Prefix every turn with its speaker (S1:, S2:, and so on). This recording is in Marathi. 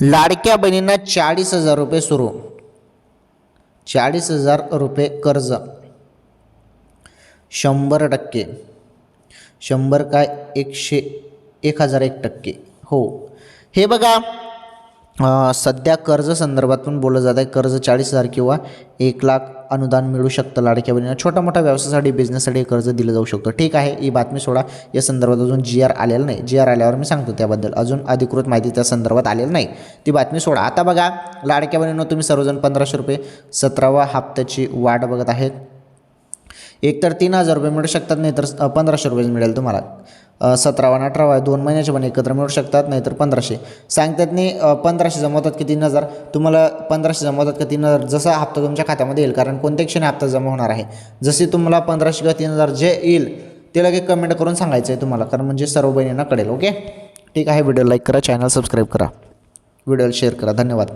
S1: लाडक्या बहिणींना 40,000 रुपये सुरू, 40,000 रुपये कर्ज, 100%, 100 काय 1,001%. हो, हे बघा सध्या कर्ज संदर्भात पण बोललं जात आहे. कर्ज 40,000 किंवा 1,00,000 अनुदान मिळू शकतं लाडक्या बहिणींना. छोटा मोठा व्यवसायासाठी बिझनेससाठी कर्ज दिलं जाऊ शकतं. ठीक आहे, ही बातमी सोडा. या संदर्भात अजून GR आलेलं नाही. GR आल्यावर मी सांगतो त्याबद्दल. अजून अधिकृत माहिती त्या संदर्भात आलेलं नाही, ती बातमी सोडा. आता बघा लाडक्या बहिणींनो, तुम्ही सर्वजण 1,500 रुपये 17व्या हप्त्याची वाट बघत आहेत. एकतर 3,000 रुपये मिळू शकतात, नाहीतर 1,500 रुपये मिळेल तुम्हाला. 17वा आणि 18वा 2 महिन्याचे पण एकत्र मिळू शकतात, नाहीतर 1,500 सांगतात नाही. 1,500 जमा होतात की 3,000, तुम्हाला 1,500 जमा होतात का 3,000, जसा हप्ता तुमच्या खात्यामध्ये येईल. कारण कोणत्या क्षणी हप्ता जमा होणार आहे, जसे तुम्हाला 1,500 किंवा 3,000 जे येईल ते लगेच कमेंट करून सांगायचं आहे तुम्हाला, कारण म्हणजे सर्व बहिणींना कळेल. ओके, ठीक आहे. व्हिडिओ लाईक करा, चॅनल सबस्क्राईब करा, व्हिडिओला शेअर करा. धन्यवाद.